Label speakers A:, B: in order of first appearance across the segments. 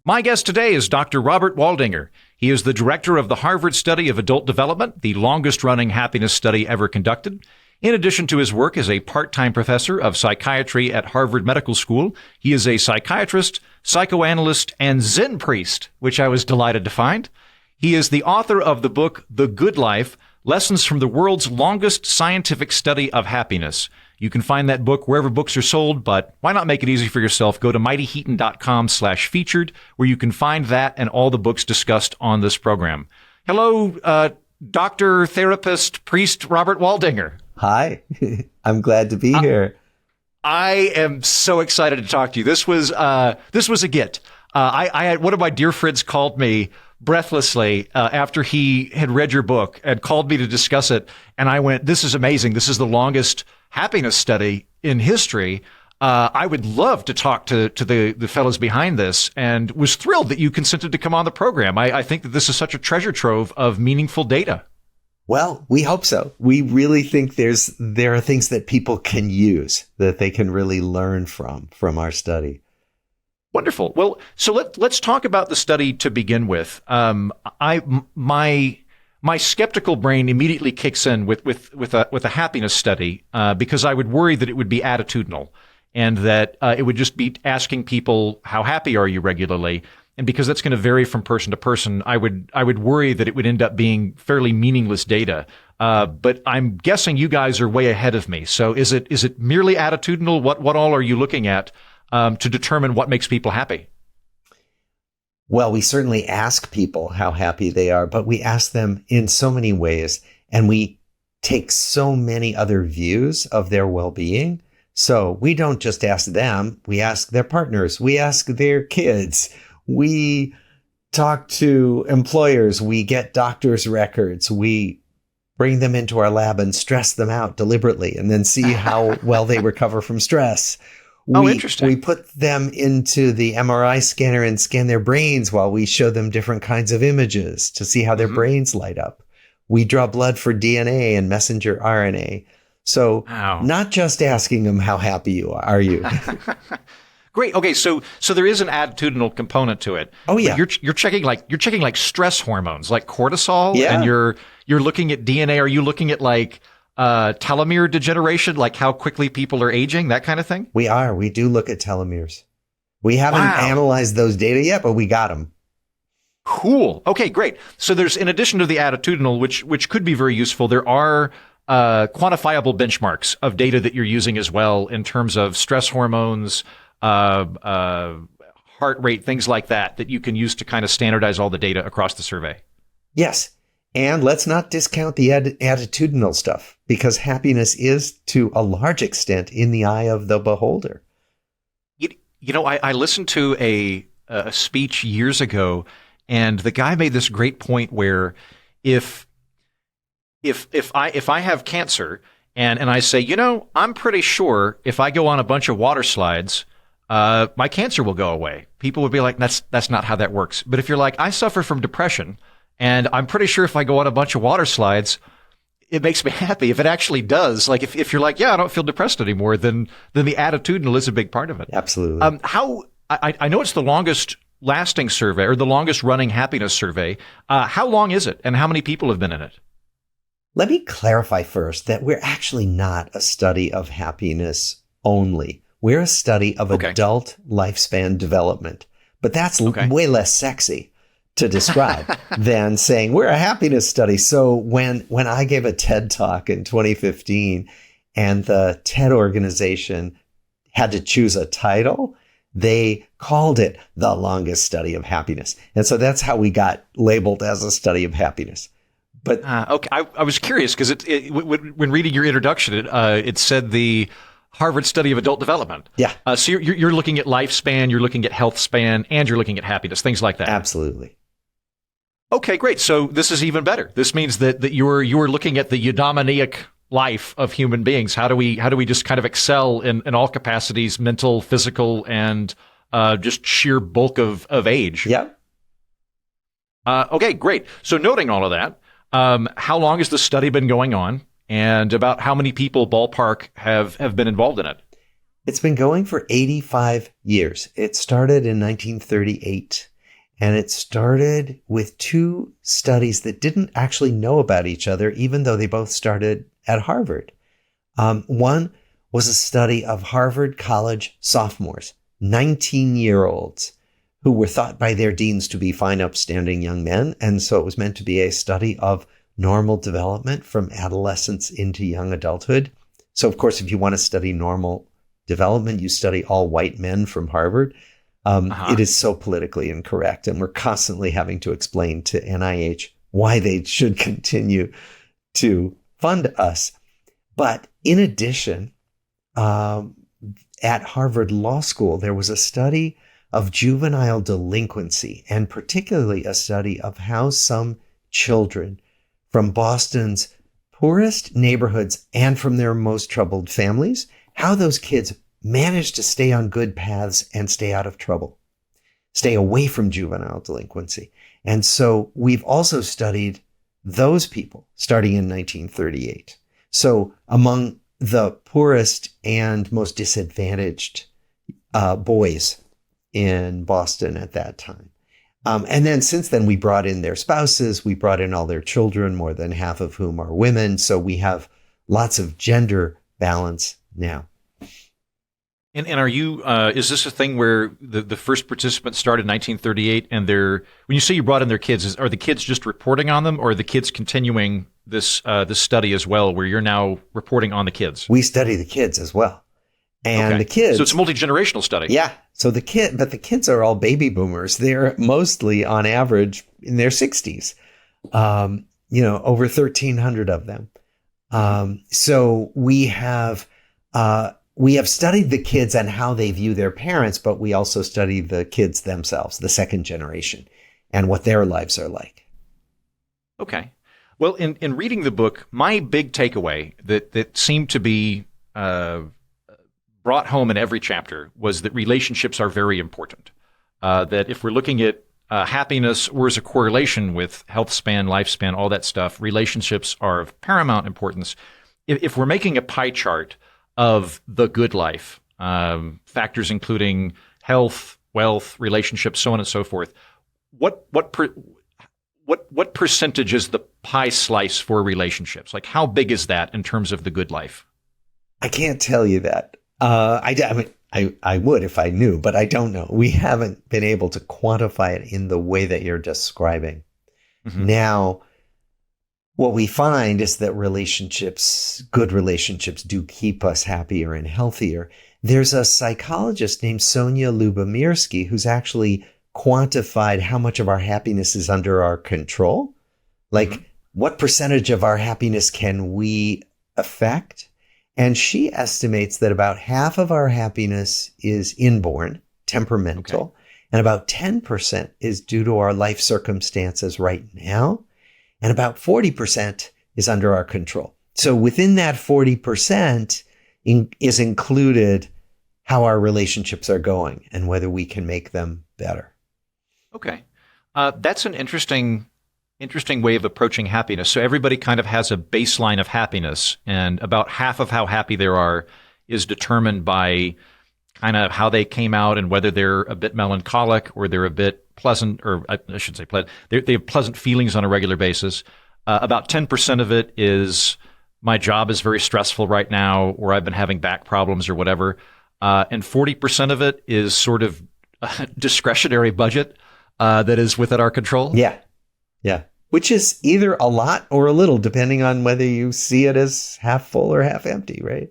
A: My guest today is Dr. Robert Waldinger. He is the director of the Harvard Study of Adult Development, the longest-running happiness study ever conducted. In addition to his work as a part-time professor of psychiatry at Harvard Medical School, he is a psychiatrist, psychoanalyst, and Zen priest, which I was delighted to find. He is the author of the book The Good Life, Lessons from the World's Longest Scientific Study of Happiness. You can find that book wherever books are sold, but why not make it easy for yourself? Go to mightyheaton.com/featured, where you can find that and all the books discussed on this program. Hello, doctor, therapist, priest Robert Waldinger.
B: Hi, I'm glad to be here.
A: I am so excited to talk to you. This was a get. I had one of my dear friends called me breathlessly after he had read your book and called me to discuss it, and I went, "This is amazing. This is the longest happiness study in history. I would love to talk to the fellows behind this," and was thrilled that you consented to come on the program. I think that this is such a treasure trove of meaningful data.
B: Well, we hope so. We really think there are things that people can use, that they can really learn from our study.
A: Wonderful. Well, so let's talk about the study to begin with. My skeptical brain immediately kicks in with a happiness study because I would worry that it would be attitudinal and that it would just be asking people, how happy are you regularly? And because that's going to vary from person to person, I would worry that it would end up being fairly meaningless data. But I'm guessing you guys are way ahead of me. So is it merely attitudinal? What all are you looking at to determine what makes people happy?
B: Well, we certainly ask people how happy they are, but we ask them in so many ways, and we take so many other views of their well-being. So we don't just ask them, we ask their partners, we ask their kids, we talk to employers, we get doctors' records, we bring them into our lab and stress them out deliberately and then see how well they recover from stress.
A: Interesting.
B: We put them into the MRI scanner and scan their brains while we show them different kinds of images to see how their brains light up. We draw blood for DNA and messenger RNA. So not just asking them how happy are you.
A: Great. Okay, so there is an attitudinal component to it.
B: Oh yeah.
A: But you're checking like stress hormones, like cortisol,
B: yeah.
A: And you're looking at DNA. Are you looking at like telomere degeneration, like how quickly people are aging, that kind of thing?
B: We do look at telomeres. We haven't analyzed those data yet, but we got them.
A: Cool. Okay, great. So there's, in addition to the attitudinal, which could be very useful, there are quantifiable benchmarks of data that you're using as well in terms of stress hormones, heart rate, things like that you can use to kind of standardize all the data across the survey.
B: Yes. And let's not discount the attitudinal stuff, because happiness is, to a large extent, in the eye of the beholder.
A: You know, I listened to a speech years ago, and the guy made this great point where if I have cancer and I say, you know, I'm pretty sure if I go on a bunch of water slides, my cancer will go away. People would be like, that's not how that works. But if you're like, I suffer from depression, and I'm pretty sure if I go on a bunch of water slides, it makes me happy. If it actually does, like if you're like, yeah, I don't feel depressed anymore, then the attitudinal is a big part of it.
B: Absolutely.
A: I know it's the longest lasting survey or the longest running happiness survey. How long is it, and how many people have been in it?
B: Let me clarify first that we're actually not a study of happiness only. We're a study of adult lifespan development, but that's way less sexy to describe than saying we're a happiness study. So when I gave a TED talk in 2015 and the TED organization had to choose a title, they called it The Longest Study of Happiness. And so that's how we got labeled as a study of happiness. But
A: okay, I was curious because when reading your introduction, it said the Harvard Study of Adult Development.
B: Yeah.
A: So you're looking at lifespan, you're looking at health span, and you're looking at happiness, things like that.
B: Absolutely.
A: Okay, great. So this is even better. This means that you're looking at the eudaimonic life of human beings. How do we just kind of excel in all capacities, mental, physical, and just sheer bulk of age?
B: Yeah.
A: Okay, great. So noting all of that, how long has the study been going on, and about how many people ballpark have been involved in it?
B: It's been going for 85 years. It started in 1938. And it started with two studies that didn't actually know about each other, even though they both started at Harvard. One was a study of Harvard College sophomores, 19-year-olds, who were thought by their deans to be fine, upstanding young men. And so it was meant to be a study of normal development from adolescence into young adulthood. So, of course, if you want to study normal development, you study all white men from Harvard. It is so politically incorrect. And we're constantly having to explain to NIH why they should continue to fund us. But in addition, at Harvard Law School, there was a study of juvenile delinquency, and particularly a study of how some children from Boston's poorest neighborhoods and from their most troubled families, how those kids managed to stay on good paths and stay out of trouble, stay away from juvenile delinquency. And so we've also studied those people starting in 1938. So among the poorest and most disadvantaged boys in Boston at that time. And then since then, we brought in their spouses, we brought in all their children, more than half of whom are women. So we have lots of gender balance now.
A: And are you, is this a thing where the first participants started in 1938 and when you say you brought in their kids, are the kids just reporting on them, or are the kids continuing this study as well, where you're now reporting on the kids?
B: We study the kids as well. And the kids.
A: So it's a multi-generational study.
B: Yeah. So the kids are all baby boomers. They're mostly on average in their 60s, over 1,300 of them. So we have studied the kids and how they view their parents, but we also study the kids themselves, the second generation, and what their lives are like.
A: Okay. Well, in reading the book, my big takeaway that seemed to be brought home in every chapter was that relationships are very important. That if we're looking at happiness or as a correlation with health span, lifespan, all that stuff, relationships are of paramount importance. If we're making a pie chart of the good life, factors including health, wealth, relationships, so on and so forth, what percentage is the pie slice for relationships? Like, how big is that in terms of the good life?
B: I can't tell you that. I would if I knew, but I don't know. We haven't been able to quantify it in the way that you're describing. Mm-hmm. Now, what we find is that good relationships do keep us happier and healthier. There's a psychologist named Sonia Lubomirsky who's actually quantified how much of our happiness is under our control. Like, what percentage of our happiness can we affect? And she estimates that about half of our happiness is inborn, temperamental, and about 10% is due to our life circumstances right now, and about 40% is under our control. So within that 40% is included how our relationships are going and whether we can make them better.
A: Okay. That's an interesting way of approaching happiness. So everybody kind of has a baseline of happiness, and about half of how happy they are is determined by kind of how they came out and whether they're a bit melancholic or they're a bit pleasant, or I should say pleasant. They have pleasant feelings on a regular basis. About 10% of it is my job is very stressful right now, or I've been having back problems or whatever. And 40% of it is sort of a discretionary budget that is within our control.
B: Yeah. Yeah. Which is either a lot or a little, depending on whether you see it as half full or half empty, right?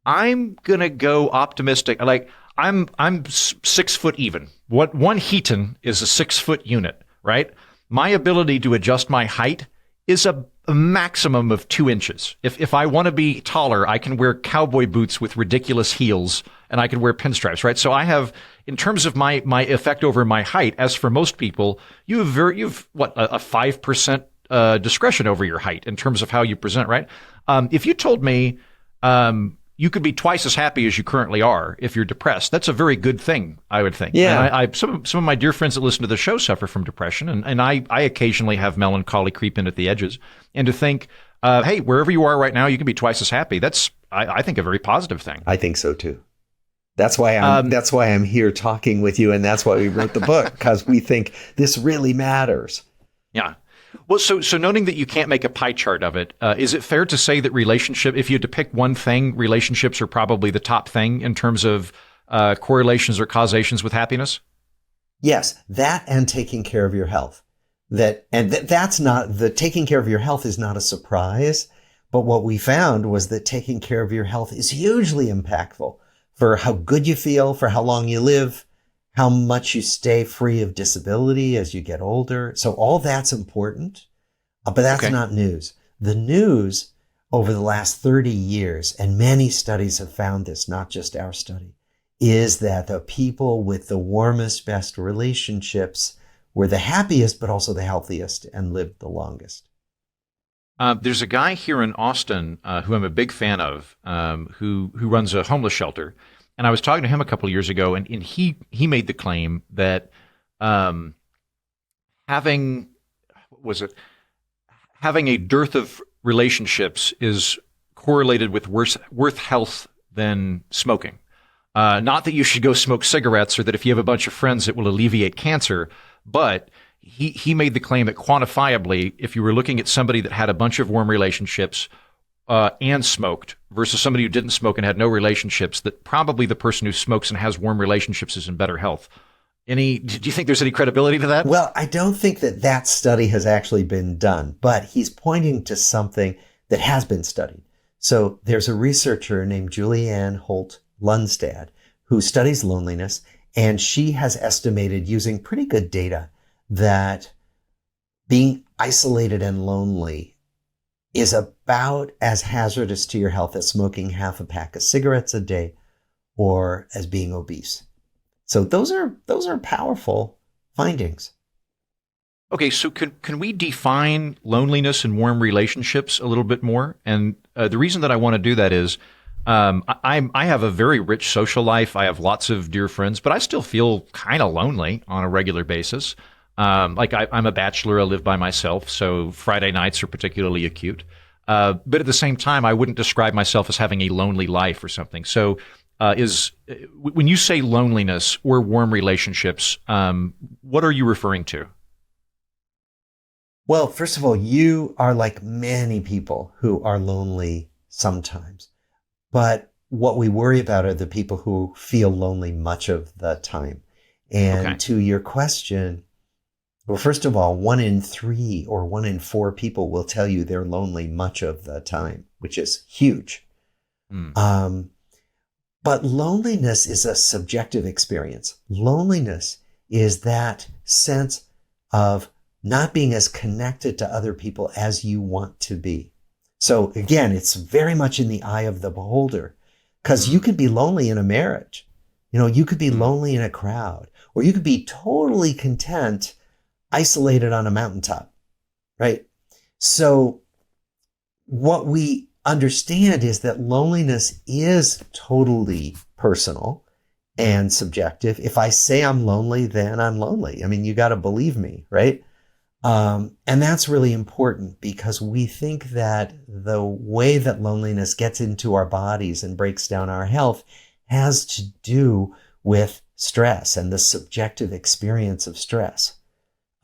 A: I'm going to go optimistic. Like, I'm 6 foot even. What one Heaton is a 6 foot unit, right? My ability to adjust my height is a maximum of 2 inches. If I want to be taller, I can wear cowboy boots with ridiculous heels, and I can wear pinstripes, right? So I have, in terms of my effect over my height, as for most people, you've a 5% discretion over your height in terms of how you present, right? If you told me you could be twice as happy as you currently are if you're depressed, that's a very good thing, I would think.
B: Yeah.
A: And some of my dear friends that listen to the show suffer from depression, and I occasionally have melancholy creep in at the edges. And to think, hey, wherever you are right now, you can be twice as happy. That's, I think, a very positive thing.
B: I think so too. That's why I'm here talking with you, and that's why we wrote the book, because we think this really matters.
A: Yeah. Well, so noting that you can't make a pie chart of it, is it fair to say that if you had to pick one thing, relationships are probably the top thing in terms of correlations or causations with happiness?
B: Yes, that and taking care of your health. That's not, the taking care of your health is not a surprise, but what we found was that taking care of your health is hugely impactful for how good you feel, for how long you live, how much you stay free of disability as you get older. So all that's important, but that's not news. The news over the last 30 years, and many studies have found this, not just our study, is that the people with the warmest, best relationships were the happiest, but also the healthiest and lived the longest.
A: There's a guy here in Austin who I'm a big fan of, who runs a homeless shelter, and I was talking to him a couple of years ago, and he made the claim that having a dearth of relationships is correlated with worse health than smoking. Not that you should go smoke cigarettes or that if you have a bunch of friends it will alleviate cancer, but he made the claim that quantifiably, if you were looking at somebody that had a bunch of warm relationships and smoked versus somebody who didn't smoke and had no relationships, that probably the person who smokes and has warm relationships is in better health. Do you think there's any credibility to that?
B: Well, I don't think that study has actually been done, but he's pointing to something that has been studied. So there's a researcher named Julianne Holt Lundstad who studies loneliness, and she has estimated using pretty good data that being isolated and lonely is about as hazardous to your health as smoking half a pack of cigarettes a day or as being obese. So those are powerful findings.
A: Okay, so can we define loneliness and warm relationships a little bit more? And the reason that I want to do that is I have a very rich social life. I have lots of dear friends, but I still feel kind of lonely on a regular basis. I'm a bachelor. I live by myself, so Friday nights are particularly acute. But at the same time, I wouldn't describe myself as having a lonely life or something. So when you say loneliness or warm relationships, what are you referring to?
B: Well, first of all, you are like many people who are lonely sometimes. But what we worry about are the people who feel lonely much of the time. And to your question, well, first of all, 1 in 3 or 1 in 4 people will tell you they're lonely much of the time, which is huge. But loneliness is a subjective experience. Loneliness is that sense of not being as connected to other people as you want to be. So again, it's very much in the eye of the beholder, because you could be lonely in a marriage. You could be lonely in a crowd, or you could be totally content, isolated on a mountaintop, right? So what we understand is that loneliness is totally personal and subjective. If I say I'm lonely, then I'm lonely. I mean, you got to believe me, right? And that's really important, because we think that the way that loneliness gets into our bodies and breaks down our health has to do with stress and the subjective experience of stress.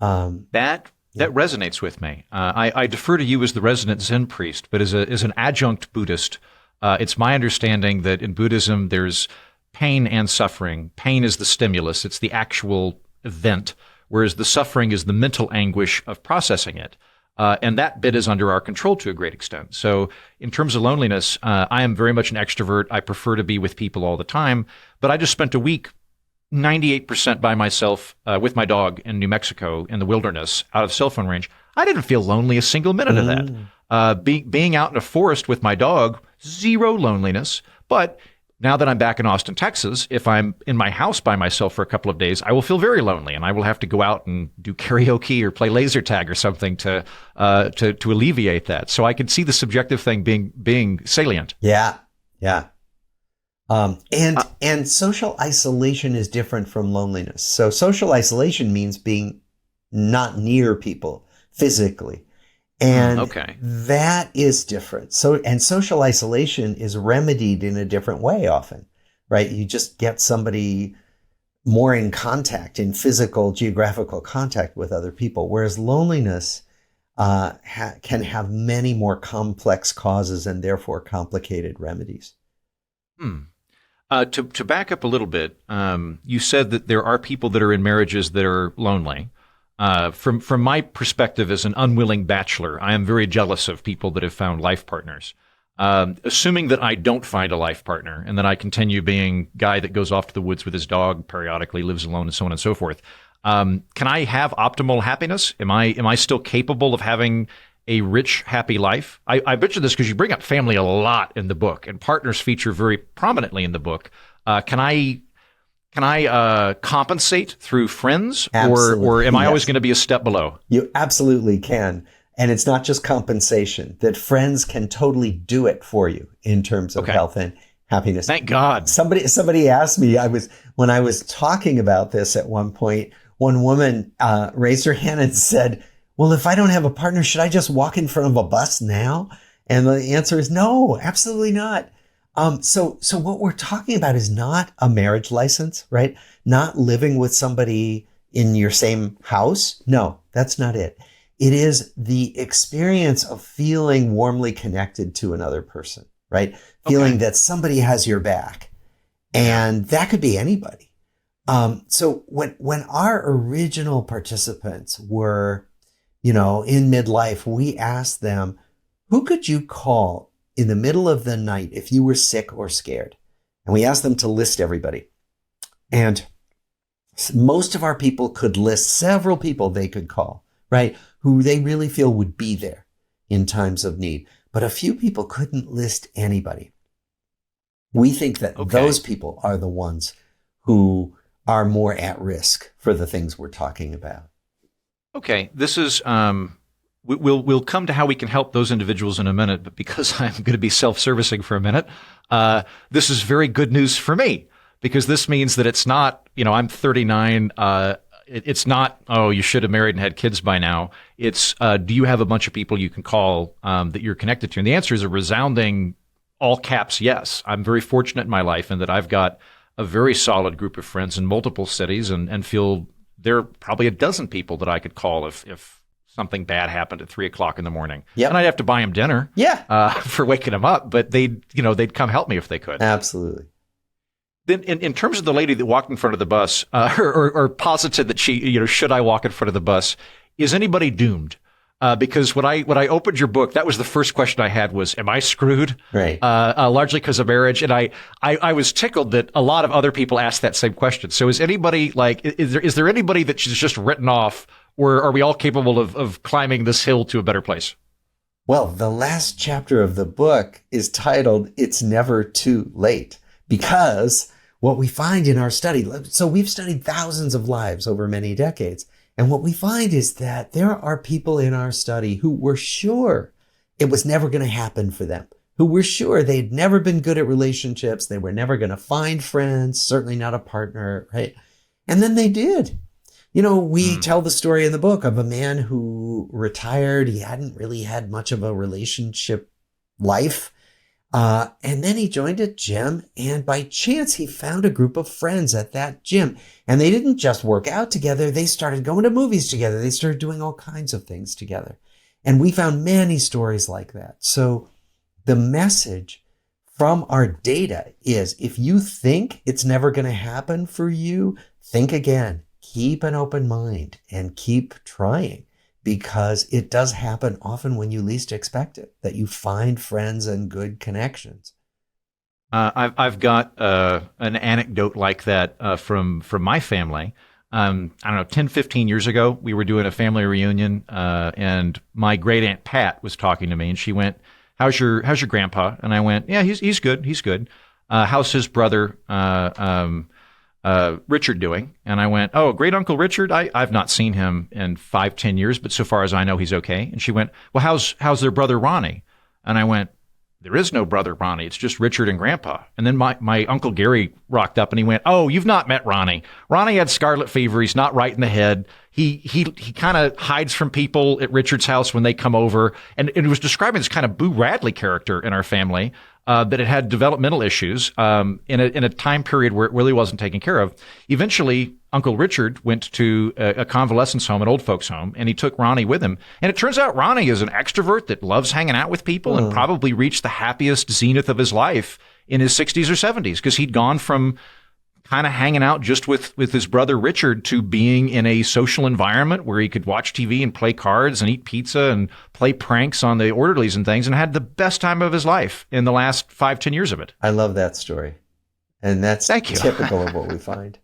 A: That resonates with me. I defer to you as the resident Zen priest, but as an adjunct Buddhist, it's my understanding that in Buddhism there's pain and suffering. Pain is the stimulus; it's the actual event, whereas the suffering is the mental anguish of processing it. And that bit is under our control to a great extent. So in terms of loneliness, I am very much an extrovert. I prefer to be with people all the time, but I just spent a week 98% by myself with my dog in New Mexico in the wilderness out of cell phone range. I didn't feel lonely a single minute of that. Being out in a forest with my dog, zero loneliness. But now that I'm back in Austin, Texas, if I'm in my house by myself for a couple of days, I will feel very lonely, and I will have to go out and do karaoke or play laser tag or something to alleviate that. So I can see the subjective thing being salient.
B: Yeah. And social isolation is different from loneliness. So social isolation means being not near people physically. And that is different. And social isolation is remedied in a different way often. right? You just get somebody more in contact, in physical, geographical contact with other people. Whereas loneliness can have many more complex causes and therefore complicated remedies.
A: To back up a little bit, you said that there are people that are in marriages that are lonely. From my perspective as an unwilling bachelor, I am very jealous of people that have found life partners. Assuming that I don't find a life partner and that I continue being guy that goes off to the woods with his dog periodically, lives alone, and so on and so forth. Can I have optimal happiness? Am I still capable of having a rich, happy life? I bet you this because you bring up family a lot in the book, and partners feature very prominently in the book. Can I compensate through friends, or am I always going to be a step below?
B: You absolutely can. And it's not just compensation, that friends can totally do it for you in terms of health and happiness.
A: Thank God.
B: Somebody asked me, when I was talking about this at one point, one woman raised her hand and said, well, if I don't have a partner, should I just walk in front of a bus now? And the answer is no, absolutely not. So what we're talking about is not a marriage license, right? Not living with somebody in your same house. No, that's not it. It is the experience of feeling warmly connected to another person, right? Feeling that somebody has your back, and that could be anybody. So when our original participants were, in midlife, we asked them, who could you call in the middle of the night if you were sick or scared? And we asked them to list everybody. And most of our people could list several people they could call, right? Who they really feel would be there in times of need. But a few people couldn't list anybody. We think that those people are the ones who are more at risk for the things we're talking about.
A: Okay, this is we'll come to how we can help those individuals in a minute, but because I'm going to be self-servicing for a minute, this is very good news for me, because this means that it's not, I'm 39. It's not, oh, you should have married and had kids by now. It's, do you have a bunch of people you can call that you're connected to? And the answer is a resounding, all caps, yes. I'm very fortunate in my life in that I've got a very solid group of friends in multiple cities, and feel there are probably a dozen people that I could call if something bad happened at 3:00 in the morning.
B: Yep.
A: And I'd have to buy them dinner for waking them up, but they'd come help me if they could.
B: Absolutely.
A: Then, in terms of the lady that walked in front of the bus, or posited that she, should I walk in front of the bus? Is anybody doomed? Because when I opened your book, that was the first question I had was, am I screwed?
B: Right.
A: Largely because of marriage, and I was tickled that a lot of other people asked that same question. So is anybody is there anybody that she's just written off, or are we all capable of climbing this hill to a better place?
B: Well, the last chapter of the book is titled "It's Never Too Late," because what we find in our study, so we've studied thousands of lives over many decades, and what we find is that there are people in our study who were sure it was never going to happen for them, who were sure they'd never been good at relationships, they were never going to find friends, certainly not a partner, right? And then they did. We tell the story in the book of a man who retired. He hadn't really had much of a relationship life. And then he joined a gym, and by chance he found a group of friends at that gym, and they didn't just work out together. They started going to movies together. They started doing all kinds of things together. And we found many stories like that. So the message from our data is, if you think it's never going to happen for you, think again, keep an open mind and keep trying. Because it does happen often when you least expect it, that you find friends and good connections.
A: I've got an anecdote like that from my family. I don't know, 10, 15 years ago, we were doing a family reunion, and my great aunt Pat was talking to me, and she went, how's your grandpa? And I went, yeah, he's good. He's good. How's his brother, Richard doing? And I went, oh, great Uncle Richard? I've not seen him in 5-10 years, but so far as I know, he's okay. And she went, well, how's their brother Ronnie? And I went, there is no brother Ronnie. It's just Richard and Grandpa. And then my Uncle Gary rocked up and he went, oh, you've not met Ronnie. Ronnie had scarlet fever. He's not right in the head. He kind of hides from people at Richard's house when they come over. And it was describing this kind of Boo Radley character in our family. that it had developmental issues in a time period where it really wasn't taken care of. Eventually, Uncle Richard went to a convalescence home, an old folks home, and he took Ronnie with him. And it turns out Ronnie is an extrovert that loves hanging out with people and probably reached the happiest zenith of his life in his 60s or 70s, because he'd gone from kind of hanging out just with his brother Richard to being in a social environment where he could watch TV and play cards and eat pizza and play pranks on the orderlies and things, and had the best time of his life in the last 5-10 years of it.
B: I love that story. And that's typical of what we find.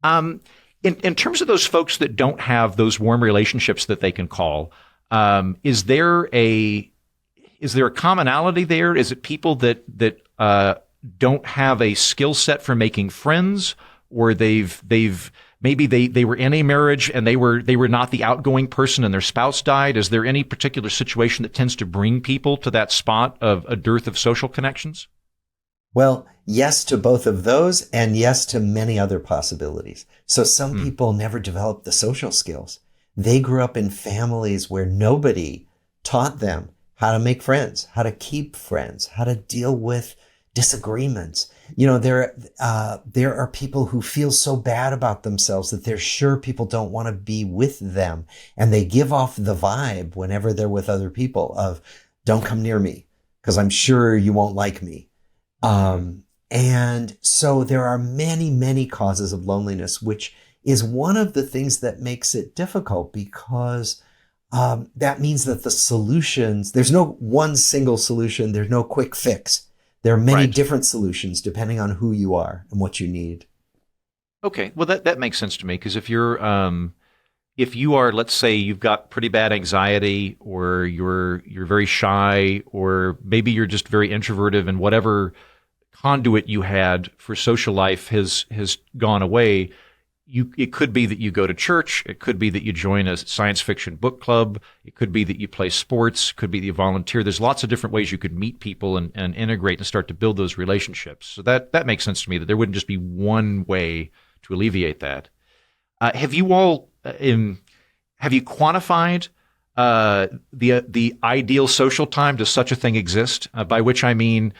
A: In terms of those folks that don't have those warm relationships that they can call, is there a commonality there? Is it people that don't have a skill set for making friends, or maybe they were in a marriage and they were not the outgoing person and their spouse died? Is there any particular situation that tends to bring people to that spot of a dearth of social connections?
B: Well, yes to both of those, and yes to many other possibilities. So some people never developed the social skills. They grew up in families where nobody taught them how to make friends, how to keep friends, how to deal with disagreements. There are people who feel so bad about themselves that they're sure people don't want to be with them. And they give off the vibe whenever they're with other people of, don't come near me because I'm sure you won't like me. And so there are many, many causes of loneliness, which is one of the things that makes it difficult, because that means that the solutions, there's no one single solution. There's no quick fix. There are many different solutions depending on who you are and what you need.
A: Okay. Well, that makes sense to me, because if you are, let's say you've got pretty bad anxiety, or you're very shy, or maybe you're just very introverted, and whatever conduit you had for social life has gone away, it could be that you go to church. It could be that you join a science fiction book club. It could be that you play sports. It could be that you volunteer. There's lots of different ways you could meet people and integrate and start to build those relationships. So that makes sense to me, that there wouldn't just be one way to alleviate that. Have you all have you quantified the ideal social time? Does such a thing exist? By which I mean,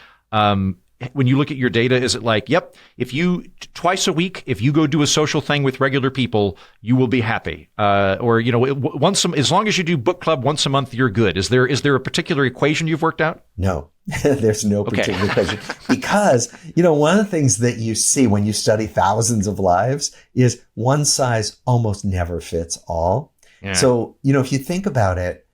A: when you look at your data, is it like, yep, if you twice a week, if you go do a social thing with regular people, you will be happy, or as long as you do book club once a month, you're good. Is there a particular equation you've worked out?
B: No, there's no particular equation, because one of the things that you see when you study thousands of lives is one size almost never fits all. Yeah. So if you think about it,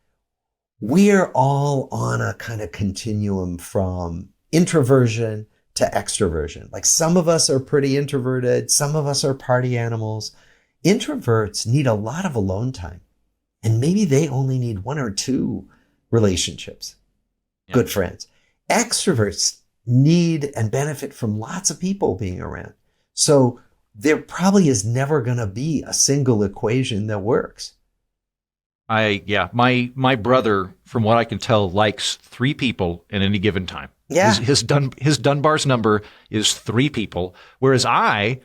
B: we're all on a kind of continuum from introversion to extroversion. Like, some of us are pretty introverted. Some of us are party animals. Introverts need a lot of alone time, and maybe they only need 1 or 2 relationships, good friends. Extroverts need and benefit from lots of people being around. So there probably is never going to be a single equation that works.
A: My brother, from what I can tell, likes 3 people at any given time.
B: Yeah.
A: His Dunbar's number is 3 people, whereas I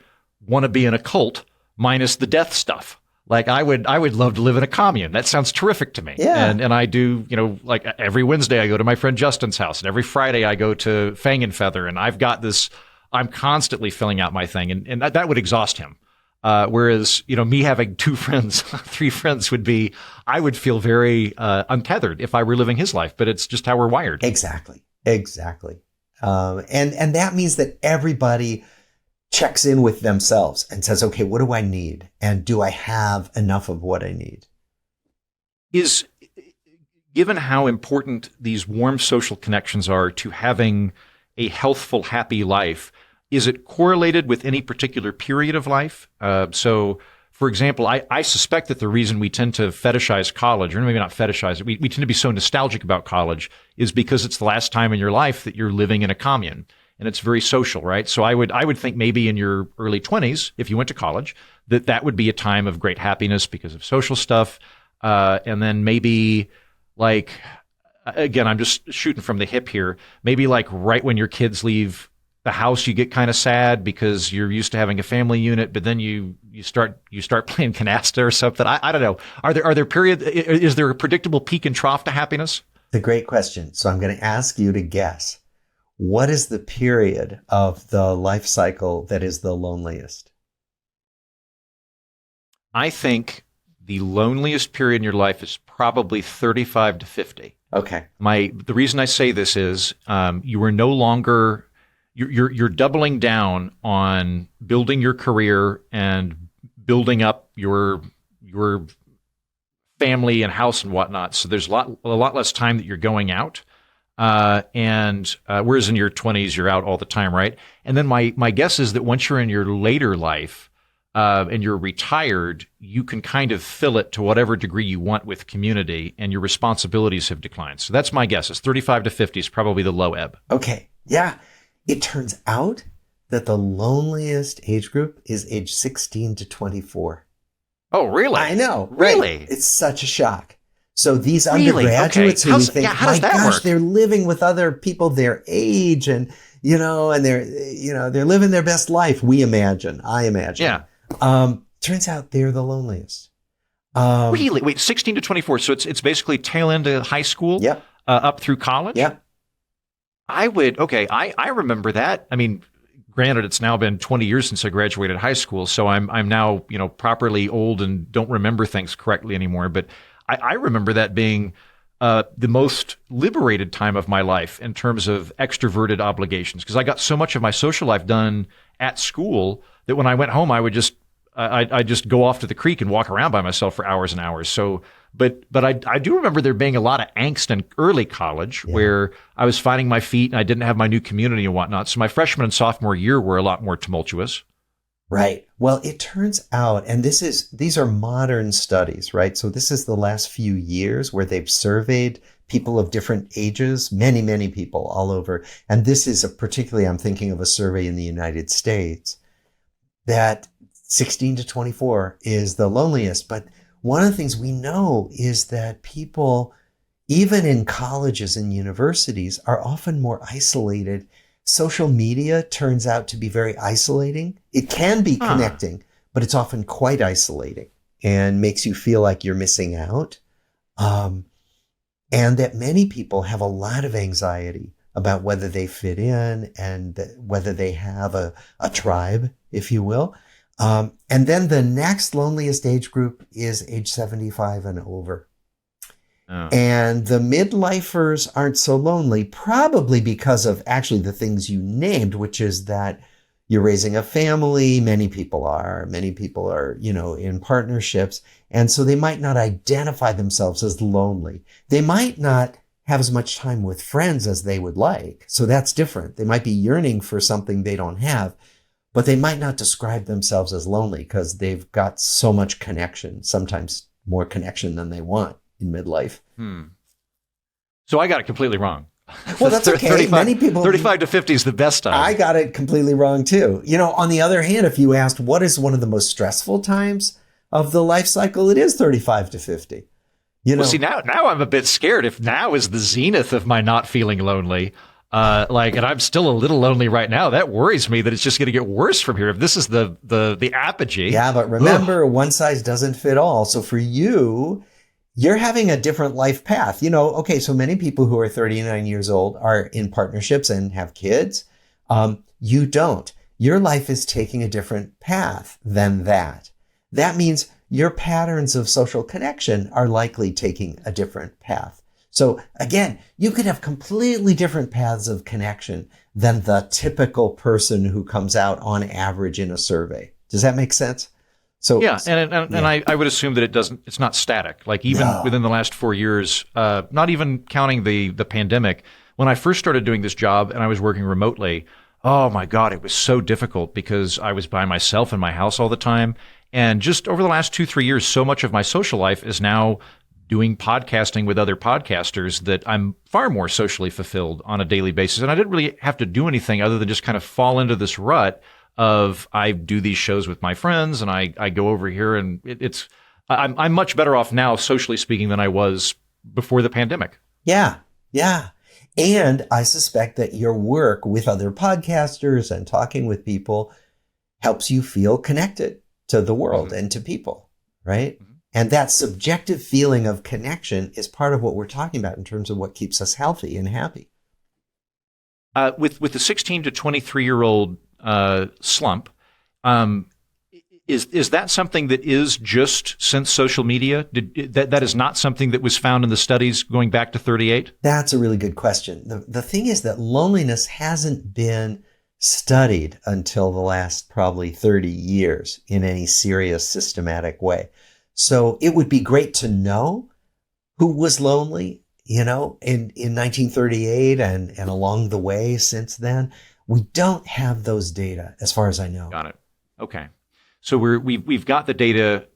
A: want to be in a cult minus the death stuff. Like, I would love to live in a commune. That sounds terrific to me.
B: Yeah.
A: And I do, like every Wednesday I go to my friend Justin's house, and every Friday I go to Fang and Feather, and I've got this, I'm constantly filling out my thing, and that would exhaust him. Whereas, me having 2 friends, 3 friends I would feel very untethered if I were living his life, but it's just how we're wired.
B: Exactly. And that means that everybody checks in with themselves and says, okay, what do I need? And do I have enough of what I need?
A: Given how important these warm social connections are to having a healthful, happy life, is it correlated with any particular period of life? So, for example, I suspect that the reason we tend to fetishize college, or maybe not fetishize it, we tend to be so nostalgic about college, is because it's the last time in your life that you're living in a commune, and it's very social, right? So I would think maybe in your early 20s, if you went to college, that would be a time of great happiness because of social stuff, and then maybe, like, again, I'm just shooting from the hip here, maybe like right when your kids leave the house, you get kind of sad because you're used to having a family unit, but then you start playing canasta or something. I don't know. Are there periods? Is there a predictable peak and trough to happiness?
B: It's a great question. So I'm going to ask you to guess. what is the period of the life cycle that is the loneliest?
A: I think the loneliest period in your life is probably 35 to 50.
B: Okay.
A: The reason I say this is you are no longer you're doubling down on building your career and building up your family and house and whatnot. So there's a lot less time that you're going out. Whereas in your 20s, you're out all the time, right? And then my guess is that once you're in your later life and you're retired, you can kind of fill it to whatever degree you want with community, and your responsibilities have declined. So that's my guess. Is 35 to 50 is probably the low ebb.
B: Okay. Yeah. It turns out that the loneliest age group is age 16 to 24.
A: Oh, really?
B: I know.
A: Really?
B: Right? It's such a shock. So these
A: Really?
B: undergraduates
A: Okay.
B: who you think,
A: how
B: my
A: does that
B: gosh,
A: work?
B: they're living with other people their age and, and they're living their best life. I imagine.
A: Yeah.
B: Turns out they're the loneliest.
A: Really? Wait, 16 to 24. So it's basically tail end of high school
B: Yep.
A: Up through college?
B: Yep.
A: I remember that. I mean, granted, it's now been 20 years since I graduated high school, so I'm now, properly old and don't remember things correctly anymore. But I remember that being the most liberated time of my life in terms of extroverted obligations, because I got so much of my social life done at school that when I went home, I would just go off to the creek and walk around by myself for hours and hours. So, but I do remember there being a lot of angst in early college where I was finding my feet and I didn't have my new community and whatnot. So my freshman and sophomore year were a lot more tumultuous.
B: Right. Well, it turns out, and these are modern studies, right? So this is the last few years where they've surveyed people of different ages, many, many people all over. And this is particularly, I'm thinking of a survey in the United States, that 16 to 24 is the loneliest. But one of the things we know is that people, even in colleges and universities, are often more isolated. Social media turns out to be very isolating. It can be connecting, but it's often quite isolating and makes you feel like you're missing out. And that many people have a lot of anxiety about whether they fit in and whether they have a tribe, if you will. And then the next loneliest age group is age 75 and over. Oh. And the midlifers aren't so lonely, probably because of actually the things you named, which is that you're raising a family. Many people are, in partnerships. And so they might not identify themselves as lonely. They might not have as much time with friends as they would like. So that's different. They might be yearning for something they don't have, but they might not describe themselves as lonely because they've got so much connection, sometimes more connection than they want in midlife.
A: So I got it completely wrong.
B: Well, that's okay.
A: 35,
B: many people
A: 35 to 50 is the best time.
B: I got it completely wrong too. On the other hand, if you asked what is one of the most stressful times of the life cycle, it is 35 to 50.
A: Well, see, now I'm a bit scared. If now is the zenith of my not feeling lonely, and I'm still a little lonely right now, that worries me that it's just going to get worse from here. If this is the apogee.
B: Yeah, but remember, one size doesn't fit all. So for you, you're having a different life path. So many people who are 39 years old are in partnerships and have kids. You don't. Your life is taking a different path than that. That means your patterns of social connection are likely taking a different path. So again, you could have completely different paths of connection than the typical person who comes out on average in a survey. Does that make sense? So
A: yeah, and I would assume that it's not static. Like even within the last 4 years, not even counting the pandemic, when I first started doing this job and I was working remotely, oh my God, it was so difficult because I was by myself in my house all the time. And just over the last 2-3 years, so much of my social life is now doing podcasting with other podcasters that I'm far more socially fulfilled on a daily basis. And I didn't really have to do anything other than just kind of fall into this rut of I do these shows with my friends and I go over here and I'm much better off now, socially speaking, than I was before the pandemic.
B: Yeah. And I suspect that your work with other podcasters and talking with people helps you feel connected to the world and to people, right? Mm-hmm. And that subjective feeling of connection is part of what we're talking about in terms of what keeps us healthy and happy.
A: With the 16 to 23-year-old slump, um, is that something that is just since social media? That is not something that was found in the studies going back to 38?
B: That's a really good question. The thing is that loneliness hasn't been studied until the last probably 30 years in any serious systematic way. So it would be great to know who was lonely, in 1938 and along the way since then. We don't have those data as far as I know.
A: Got it. Okay. So we've got the data.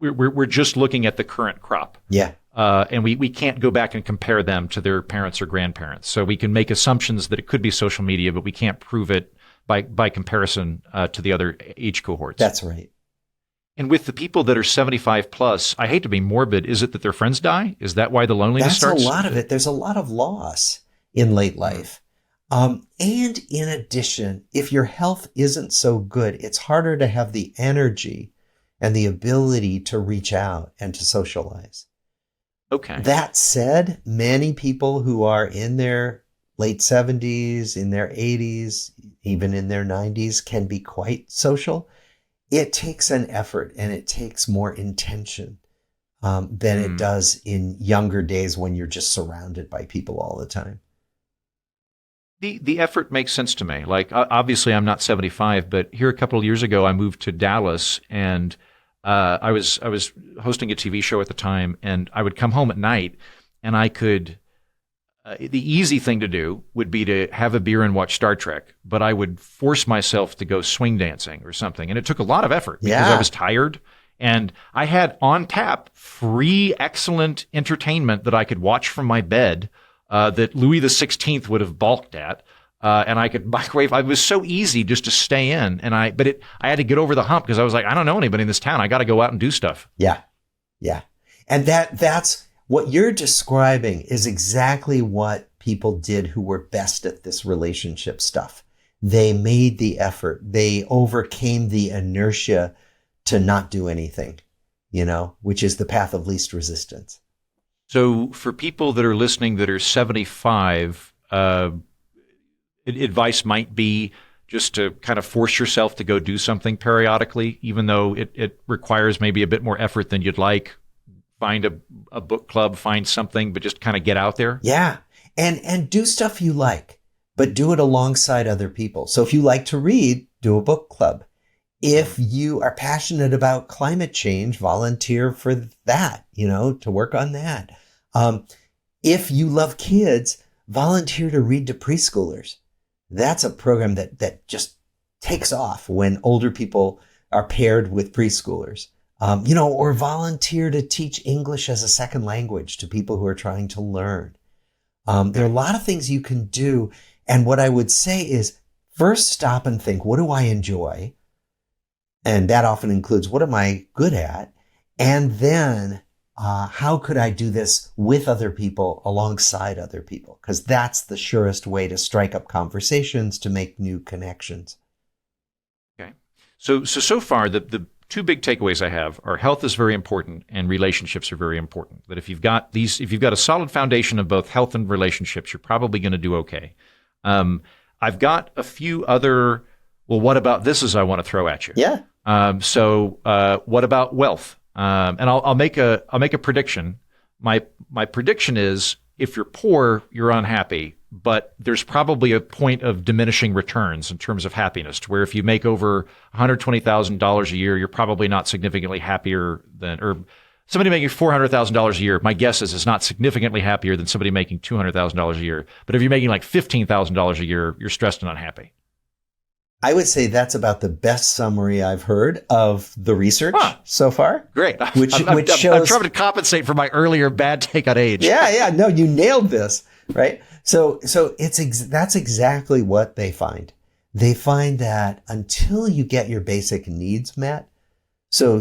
A: We're just looking at the current crop.
B: Yeah.
A: And we can't go back and compare them to their parents or grandparents. So we can make assumptions that it could be social media, but we can't prove it by comparison to the other age cohorts.
B: That's right.
A: And with the people that are 75 plus, I hate to be morbid, is it that their friends die? Is that why the loneliness starts?
B: That's a lot of it. There's a lot of loss in late life. And in addition, if your health isn't so good, it's harder to have the energy and the ability to reach out and to socialize.
A: Okay.
B: That said, many people who are in their late 70s, in their 80s, even in their 90s can be quite social. It takes an effort and it takes more intention than it does in younger days when you're just surrounded by people all the time.
A: The effort makes sense to me. Like, obviously, I'm not 75, but here a couple of years ago, I moved to Dallas, and I was hosting a TV show at the time, and I would come home at night, and I could. The easy thing to do would be to have a beer and watch Star Trek, but I would force myself to go swing dancing or something, and it took a lot of effort because I was tired, and I had on tap free, excellent entertainment that I could watch from my bed. That Louis XVI would have balked at, and I could microwave. It was so easy just to stay in, I had to get over the hump because I was like, I don't know anybody in this town. I got to go out and do stuff.
B: Yeah, and that's what you're describing is exactly what people did who were best at this relationship stuff. They made the effort. They overcame the inertia to not do anything, which is the path of least resistance.
A: So for people that are listening that are 75, advice might be just to kind of force yourself to go do something periodically, even though it requires maybe a bit more effort than you'd like. Find a book club, find something, but just kind of get out there.
B: Yeah. And do stuff you like, but do it alongside other people. So if you like to read, do a book club. If you are passionate about climate change, volunteer for that, to work on that. If you love kids, volunteer to read to preschoolers. That's a program that just takes off when older people are paired with preschoolers. Or volunteer to teach English as a second language to people who are trying to learn. There are a lot of things you can do. And what I would say is first stop and think, what do I enjoy? And that often includes, what am I good at? And then, how could I do this with other people, alongside other people? Because that's the surest way to strike up conversations, to make new connections.
A: Okay. So far, the two big takeaways I have are health is very important and relationships are very important. That if you've got a solid foundation of both health and relationships, you're probably going to do okay. I've got a few other, well, what about this is I want to throw at you.
B: Yeah.
A: What about wealth? And I'll make a prediction. My prediction is if you're poor, you're unhappy, but there's probably a point of diminishing returns in terms of happiness, to where if you make over $120,000 a year, you're probably not significantly happier than, or somebody making $400,000 a year, my guess is not significantly happier than somebody making $200,000 a year. But if you're making like $15,000 a year, you're stressed and unhappy.
B: I would say that's about the best summary I've heard of the research so far.
A: Great.
B: Which shows
A: I'm trying to compensate for my earlier bad take on age.
B: Yeah. No, you nailed this, right? So that's exactly what they find. They find that until you get your basic needs met, so,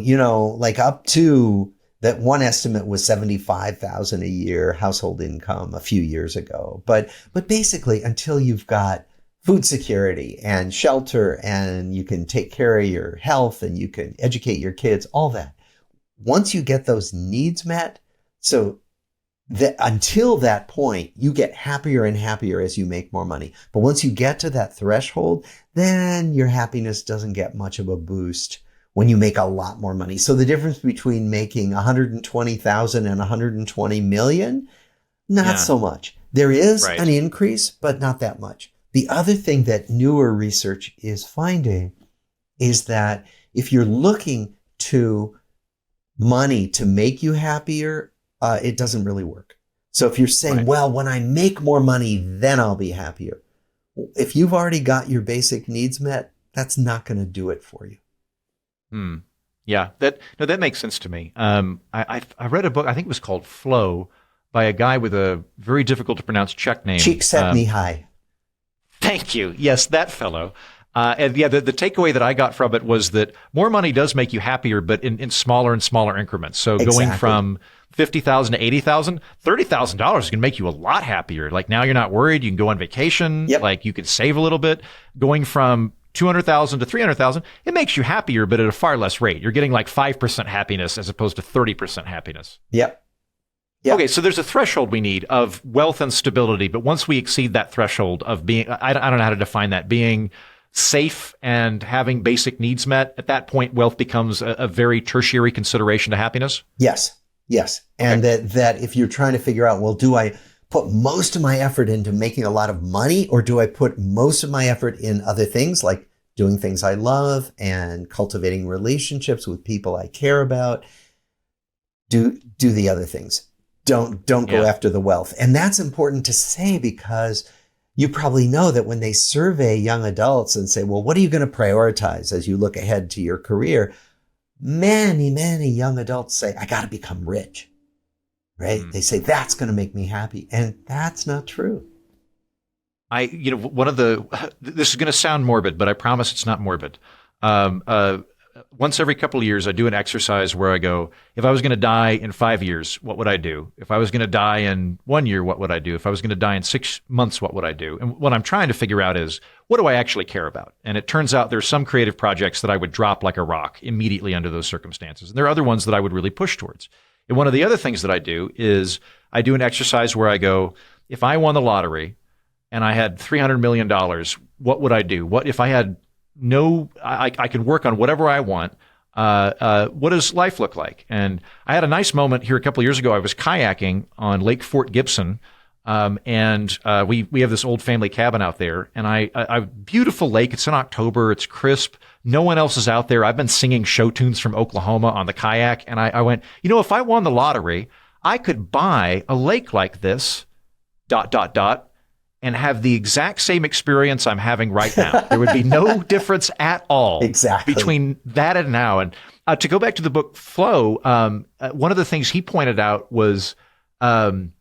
B: like up to that, one estimate was $75,000 a year household income a few years ago. But basically until you've got food security and shelter, and you can take care of your health and you can educate your kids, all that. Once you get those needs met, so until that point, you get happier and happier as you make more money. But once you get to that threshold, then your happiness doesn't get much of a boost when you make a lot more money. So the difference between making 120,000 and 120 million, not so much. There is an increase, but not that much. The other thing that newer research is finding is that if you're looking to money to make you happier, it doesn't really work. So if you're saying, well, when I make more money, then I'll be happier. If you've already got your basic needs met, that's not going to do it for you.
A: Yeah, that makes sense to me. I read a book, I think it was called Flow, by a guy with a very difficult to pronounce Czech name.
B: Csikszentmihalyi.
A: Thank you. Yes, that fellow. And yeah, the takeaway that I got from it was that more money does make you happier, but in smaller and smaller increments. So going from 50,000 to 80,000, $30,000 can make you a lot happier. Like now you're not worried. You can go on vacation. Like you can save a little bit. Going from 200,000 to 300,000, it makes you happier, but at a far less rate. You're getting like 5% happiness as opposed to 30% happiness.
B: Yep.
A: Okay, so there's a threshold we need of wealth and stability, but once we exceed that threshold of being, I don't know how to define that, being safe and having basic needs met, at that point, wealth becomes a very tertiary consideration to happiness?
B: Yes. And that if you're trying to figure out, well, do I put most of my effort into making a lot of money, or do I put most of my effort in other things like doing things I love and cultivating relationships with people I care about? Do the other things. Don't go after the wealth. And that's important to say because you probably know that when they survey young adults and say, well, what are you going to prioritize as you look ahead to your career? Many, many young adults say, I got to become rich, right? They say that's going to make me happy. And that's not true. This is going to sound morbid, but I promise it's not morbid. Once every couple of years, I do an exercise where I go, if I was going to die in 5 years, what would I do? If I was going to die in 1 year, what would I do? If I was going to die in 6 months, what would I do? And what I'm trying to figure out is, what do I actually care about? And it turns out there's some creative projects that I would drop like a rock immediately under those circumstances. And there are other ones that I would really push towards. And one of the other things that I do is I do an exercise where I go, if I won the lottery and I had $300 million, what would I do? What if I had I can work on whatever I want. What does life look like? And I had a nice moment here a couple of years ago. I was kayaking on Lake Fort Gibson, and we have this old family cabin out there. And I beautiful lake. It's in October. It's crisp. No one else is out there. I've been singing show tunes from Oklahoma on the kayak, and I went, if I won the lottery, I could buy a lake like this. ... and have the exact same experience I'm having right now. There would be no difference at all between that and now. And to go back to the book Flow, one of the things he pointed out was, according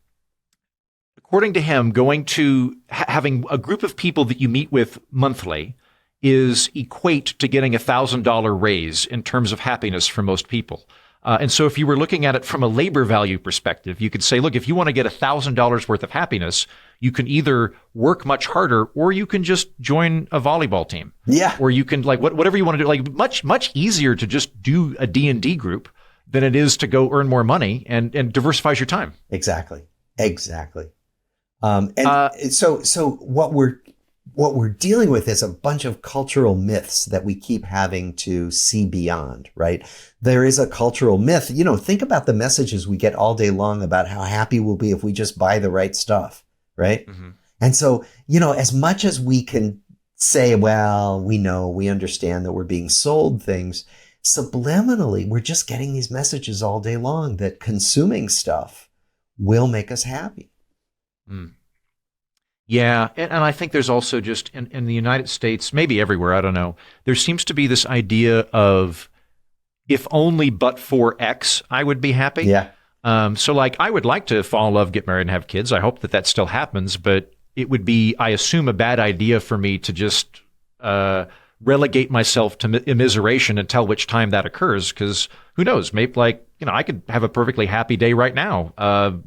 B: to him, going to having a group of people that you meet with monthly is equate to getting $1,000 raise in terms of happiness for most people. And so if you were looking at it from a labor value perspective, you could say, look, if you want to get $1,000 worth of happiness, you can either work much harder or you can just join a volleyball team. Yeah. Or you can whatever you want to do, like much easier to just do a D&D group than it is to go earn more money and diversifies your time. Exactly. So what we're dealing with is a bunch of cultural myths that we keep having to see beyond, right? There is a cultural myth. Think about the messages we get all day long about how happy we'll be if we just buy the right stuff, right? Mm-hmm. And so, as much as we can say, well, we understand that we're being sold things, subliminally, we're just getting these messages all day long that consuming stuff will make us happy.
A: Mm. Yeah, and I think there's also just in the United States, maybe everywhere, I don't know, there seems to be this idea of if only but for X, I would be happy.
B: Yeah.
A: So I would like to fall in love, get married, and have kids. I hope that still happens, but it would be, I assume, a bad idea for me to just relegate myself to immiseration until which time that occurs, because who knows, maybe I could have a perfectly happy day right now,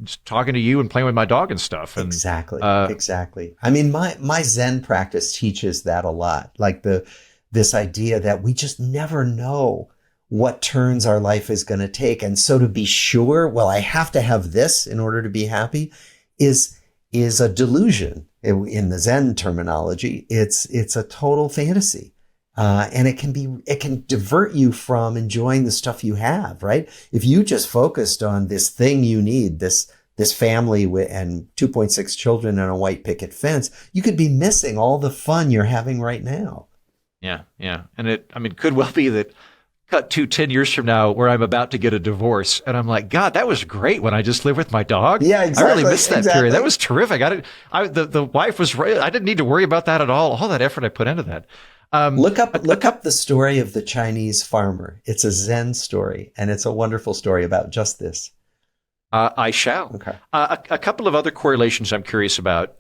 A: just talking to you and playing with my dog and stuff. And,
B: exactly. I mean, my Zen practice teaches that a lot, like this idea that we just never know what turns our life is going to take. And so to be sure, well, I have to have this in order to be happy is a delusion. In the Zen terminology, it's a total fantasy. And it can divert you from enjoying the stuff you have, right? If you just focused on this thing you need, this family and 2.6 children and a white picket fence, you could be missing all the fun you're having right now.
A: Yeah. And it could well be that cut to 10 years from now where I'm about to get a divorce and I'm like, God, that was great when I just lived with my dog.
B: Yeah, exactly.
A: I really missed that period. That was terrific. The wife was right. I didn't need to worry about that at all that effort I put into that.
B: Look up the story of the Chinese farmer. It's a Zen story, and it's a wonderful story about just this.
A: I shall.
B: Okay.
A: A couple of other correlations I'm curious about.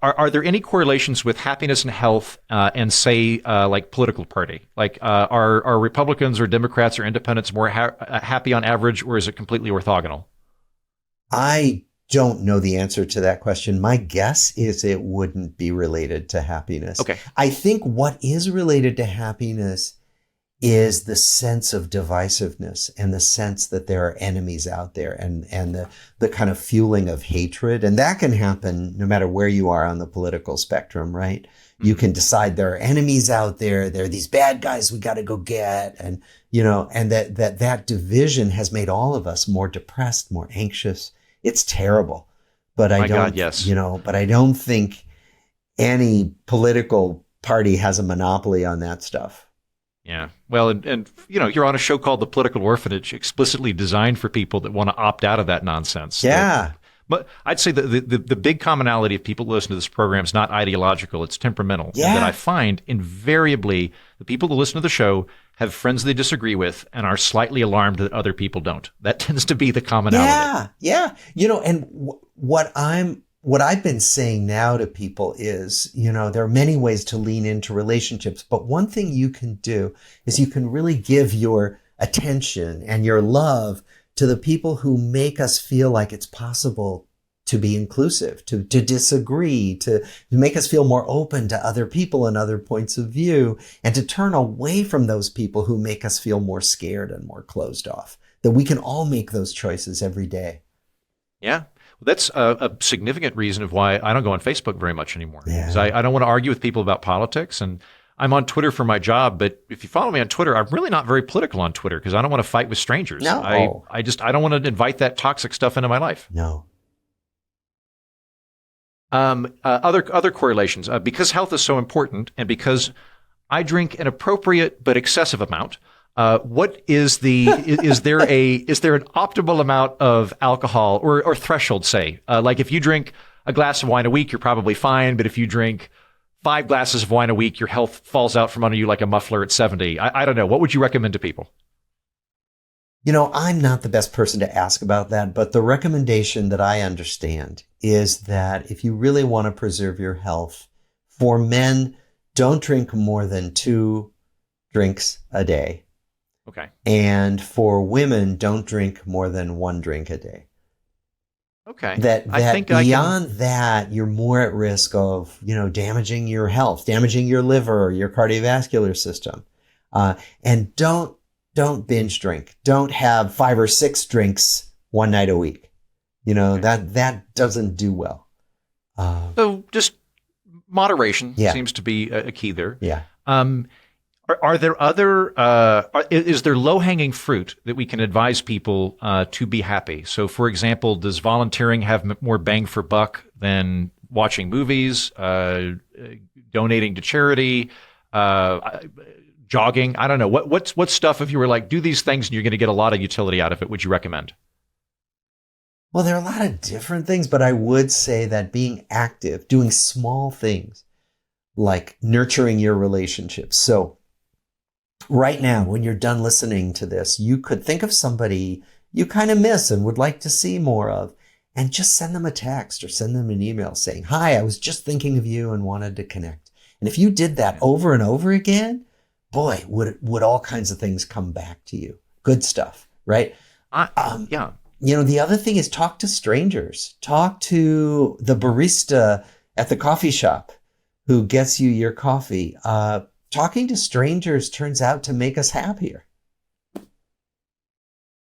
A: Are there any correlations with happiness and health and say like political party? Like are Republicans or Democrats or independents more happy on average, or is it completely orthogonal?
B: I don't know the answer to that question. My guess is it wouldn't be related to happiness.
A: Okay.
B: I think what is related to happiness is the sense of divisiveness and the sense that there are enemies out there and the kind of fueling of hatred. And that can happen no matter where you are on the political spectrum, right? Mm-hmm. You can decide there are enemies out there. There are these bad guys we got to go get. And, and that division has made all of us more depressed, more anxious. It's terrible. But I don't think any political party has a monopoly on that stuff.
A: Yeah. Well, and you're on a show called The Political Orphanage, explicitly designed for people that want to opt out of that nonsense.
B: Yeah.
A: But I'd say the big commonality of people who listen to this program is not ideological, it's temperamental.
B: Yeah.
A: And that I find invariably the people who listen to the show have friends they disagree with and are slightly alarmed that other people don't. That tends to be the commonality.
B: Yeah. And what I've been saying now to people is, there are many ways to lean into relationships, but one thing you can do is you can really give your attention and your love to the people who make us feel like it's possible to be inclusive, to disagree, to make us feel more open to other people and other points of view, and to turn away from those people who make us feel more scared and more closed off. That we can all make those choices every day.
A: Yeah. Well, that's a significant reason of why I don't go on Facebook very much anymore.
B: Yeah.
A: I don't want to argue with people about politics, and I'm on Twitter for my job, but if you follow me on Twitter, I'm really not very political on Twitter because I don't want to fight with strangers.
B: No.
A: I don't want to invite that toxic stuff into my life.
B: No.
A: Other correlations, because health is so important and because I drink an appropriate but excessive amount, what is is there an optimal amount of alcohol or threshold, say? Like if you drink a glass of wine a week, you're probably fine. But if you drink 5 glasses of wine a week, your health falls out from under you like a muffler at 70. I don't know. What would you recommend to people?
B: I'm not the best person to ask about that, but the recommendation that I understand is that if you really want to preserve your health, for men, don't drink more than 2 drinks a day.
A: Okay.
B: And for women, don't drink more than 1 drink a day.
A: Okay.
B: That beyond that, you're more at risk of, damaging your health, damaging your liver, your cardiovascular system. And don't binge drink. Don't have 5 or 6 drinks one night a week. That doesn't do well.
A: So just moderation seems to be a key there.
B: Yeah.
A: Are there other, is there low-hanging fruit that we can advise people to be happy? So, for example, does volunteering have more bang for buck than watching movies, donating to charity, jogging? I don't know. What stuff, if you were like, do these things and you're going to get a lot of utility out of it, would you recommend?
B: Well, there are a lot of different things, but I would say that being active, doing small things like nurturing your relationships. So right now, when you're done listening to this, you could think of somebody you kind of miss and would like to see more of, and just send them a text or send them an email saying, "Hi, I was just thinking of you and wanted to connect." And if you did that over and over again, boy, would all kinds of things come back to you. Good stuff, right?
A: Yeah.
B: The other thing is talk to strangers. Talk to the barista at the coffee shop who gets you your coffee. talking to strangers turns out to make us happier.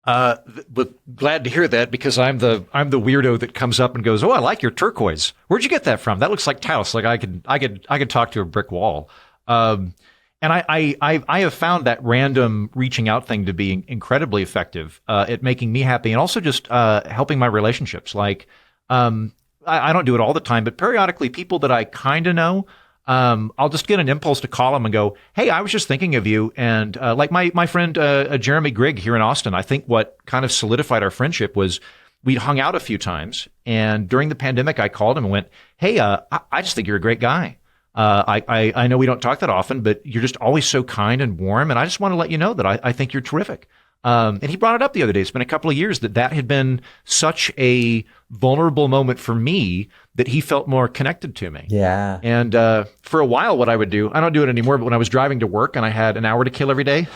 A: But glad to hear that, because I'm the weirdo that comes up and goes, "Oh, I like your turquoise. Where'd you get that from? That looks like Taos." Like I could talk to a brick wall. And I have found that random reaching out thing to be incredibly effective at making me happy, and also just helping my relationships. Like I don't do it all the time, but periodically, people that I kind of know, I'll just get an impulse to call them and go, "Hey, I was just thinking of you." And like my friend Jeremy Grigg here in Austin, I think what kind of solidified our friendship was we'd hung out a few times, and during the pandemic, I called him and went, "Hey, I just think you're a great guy. I know we don't talk that often, but you're just always so kind and warm, and I just want to let you know that I think you're terrific." And he brought it up the other day. It's been a couple of years that had been such a vulnerable moment for me that he felt more connected to me.
B: Yeah.
A: And for a while, what I would do, I don't do it anymore, but when I was driving to work and I had an hour to kill every day,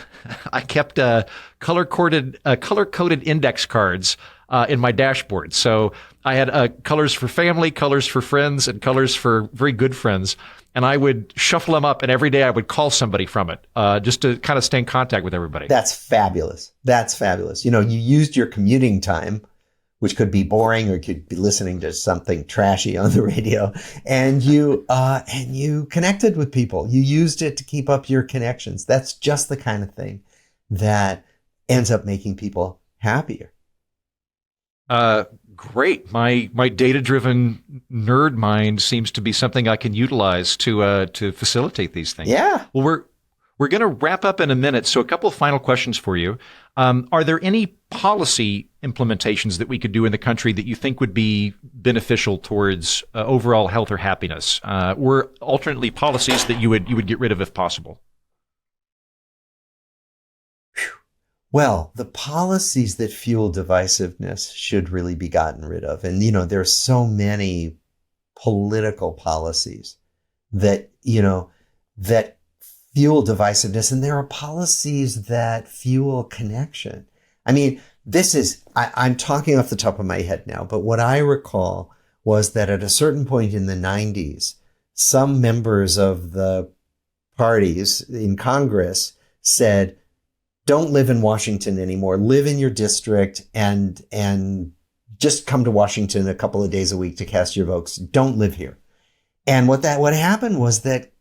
A: I kept color-coded index cards in my dashboard. So I had colors for family, colors for friends, and colors for very good friends. And I would shuffle them up, and every day I would call somebody from it, just to kind of stay in contact with everybody.
B: That's fabulous. That's fabulous. You used your commuting time, which could be boring or could be listening to something trashy on the radio, and you connected with people. You used it to keep up your connections. That's just the kind of thing that ends up making people happier.
A: Great. My data-driven nerd mind seems to be something I can utilize to facilitate these things.
B: Yeah.
A: Well, we're going to wrap up in a minute, so a couple of final questions for you. Are there any policy implementations that we could do in the country that you think would be beneficial towards overall health or happiness, or alternately policies that you would get rid of if possible?
B: Well, the policies that fuel divisiveness should really be gotten rid of. And, there's so many political policies that, that fuel divisiveness. And there are policies that fuel connection. I mean, I'm talking off the top of my head now, but what I recall was that at a certain point in the 90s, some members of the parties in Congress said, "Don't live in Washington anymore. Live in your district and just come to Washington a couple of days a week to cast your votes. Don't live here." And what happened was that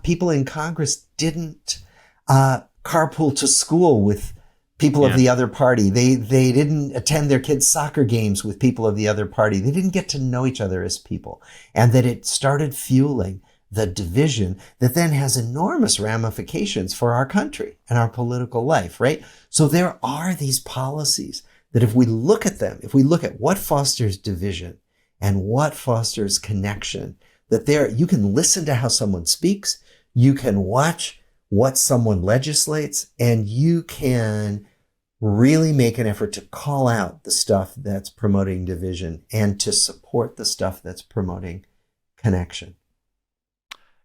B: people in Congress didn't carpool to school with people of the other party. They didn't attend their kids' soccer games with people of the other party. They didn't get to know each other as people, and that it started fueling the division that then has enormous ramifications for our country and our political life, right? So there are these policies that if we look at them, if we look at what fosters division and what fosters connection, that you can listen to how someone speaks, you can watch what someone legislates, and you can really make an effort to call out the stuff that's promoting division and to support the stuff that's promoting connection.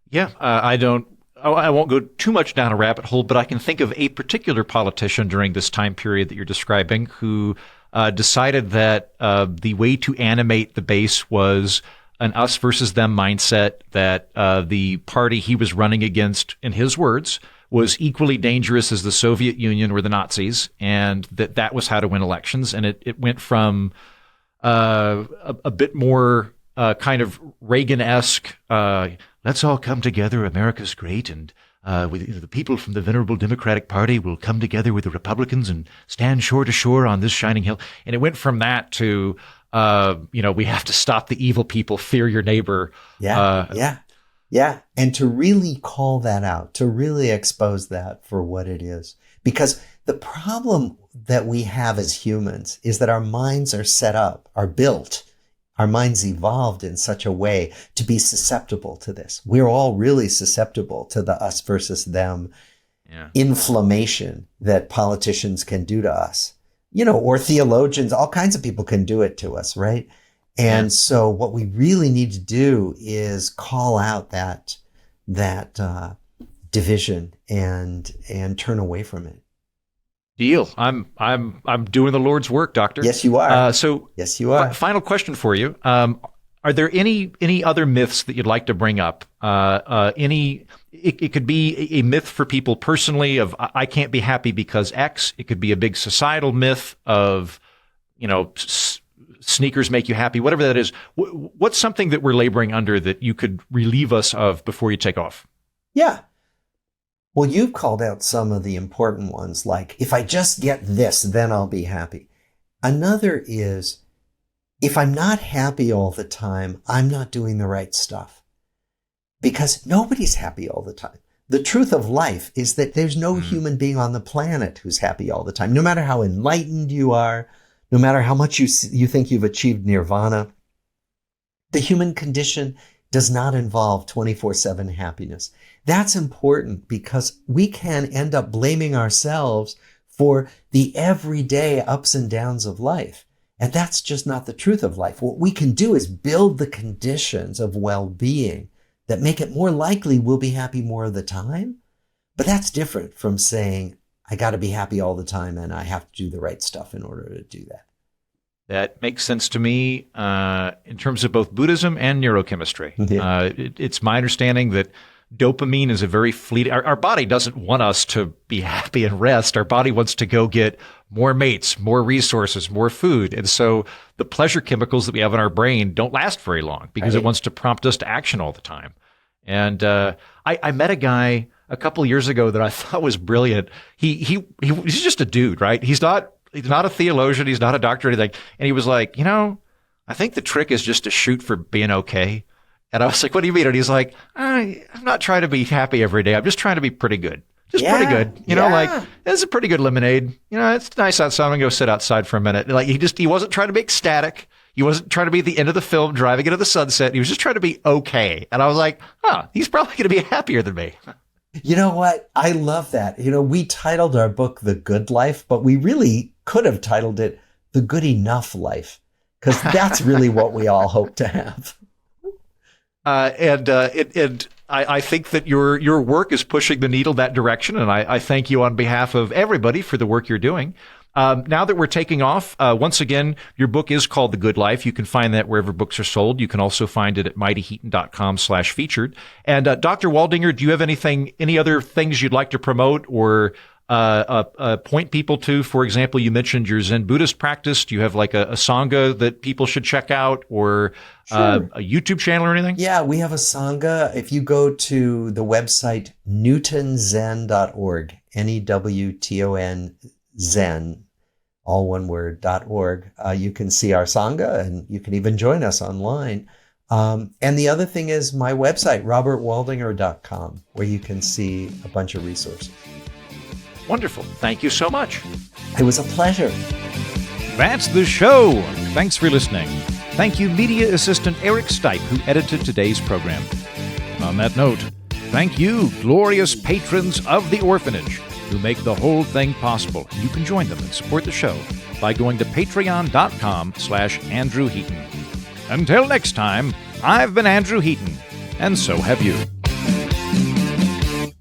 A: Yeah, I won't go too much down a rabbit hole, but I can think of a particular politician during this time period that you're describing who decided that the way to animate the base was an us versus them mindset, that the party he was running against, in his words, was equally dangerous as the Soviet Union or the Nazis, and that was how to win elections. And it went from a bit more kind of Reagan-esque, let's all come together, America's great, and the people from the venerable Democratic Party will come together with the Republicans and stand shore to shore on this shining hill. And it went from that to, we have to stop the evil people, fear your neighbor.
B: Yeah. And to really call that out, to really expose that for what it is. Because the problem that we have as humans is that our minds are built. Our minds evolved in such a way to be susceptible to this. We're all really susceptible to the us versus them inflammation that politicians can do to us, or theologians, all kinds of people can do it to us, right? And so what we really need to do is call out that division and turn away from it.
A: Deal. I'm doing the Lord's work, Doctor.
B: Yes, you are.
A: Yes, you are. Final question for you. Are there any other myths that you'd like to bring up? It could be a myth for people personally of I can't be happy because X. It could be a big societal myth of, sneakers make you happy, whatever that is. What's something that we're laboring under that you could relieve us of before you take off?
B: Yeah. Well, you've called out some of the important ones, like if I just get this, then I'll be happy. Another is, if I'm not happy all the time, I'm not doing the right stuff. Because nobody's happy all the time. The truth of life is that there's no human being on the planet who's happy all the time. No matter how enlightened you are, no matter how much you think you've achieved nirvana, the human condition does not involve 24/7 happiness. That's important because we can end up blaming ourselves for the everyday ups and downs of life. And that's just not the truth of life. What we can do is build the conditions of well-being that make it more likely we'll be happy more of the time. But that's different from saying, I got to be happy all the time and I have to do the right stuff in order to do that.
A: That makes sense to me in terms of both Buddhism and neurochemistry. Yeah. It's my understanding that dopamine is a very fleeting. Our body doesn't want us to be happy and rest. Our body wants to go get more mates, more resources, more food. And so the pleasure chemicals that we have in our brain don't last very long because it wants to prompt us to action all the time. And I met a guy a couple of years ago that I thought was brilliant. He's just a dude, right? He's not a theologian. He's not a doctor or anything. And he was like, I think the trick is just to shoot for being okay. And I was like, what do you mean? And he's like, I'm not trying to be happy every day. I'm just trying to be pretty good. Just pretty good. Like, it's a pretty good lemonade. It's nice outside. I'm going to go sit outside for a minute. Like, he wasn't trying to be ecstatic. He wasn't trying to be at the end of the film, driving into the sunset. He was just trying to be okay. And I was like, he's probably going to be happier than me.
B: You know what? I love that. We titled our book The Good Life, but we really could have titled it The Good Enough Life, because that's really what we all hope to have.
A: I think that your work is pushing the needle that direction, and I thank you on behalf of everybody for the work you're doing. Now that we're taking off, once again, your book is called The Good Life. You can find that wherever books are sold. You can also find it at mightyheaton.com/featured. And Dr. Waldinger, do you have any other things you'd like to promote or point people to? For example, you mentioned your Zen Buddhist practice. Do you have like a Sangha that people should check out, or a YouTube channel or anything?
B: Yeah, we have a Sangha. If you go to the website newtonzen.org, NEWTON Zen, all one word, .org, you can see our Sangha and you can even join us online. And the other thing is my website, robertwaldinger.com, where you can see a bunch of resources.
A: Wonderful. Thank you so much.
B: It was a pleasure.
A: That's the show. Thanks for listening. Thank you, media assistant Eric Stipe, who edited today's program. And on that note, thank you, glorious patrons of the orphanage, who make the whole thing possible. You can join them and support the show by going to patreon.com/Andrew Heaton. Until next time, I've been Andrew Heaton, and so have you.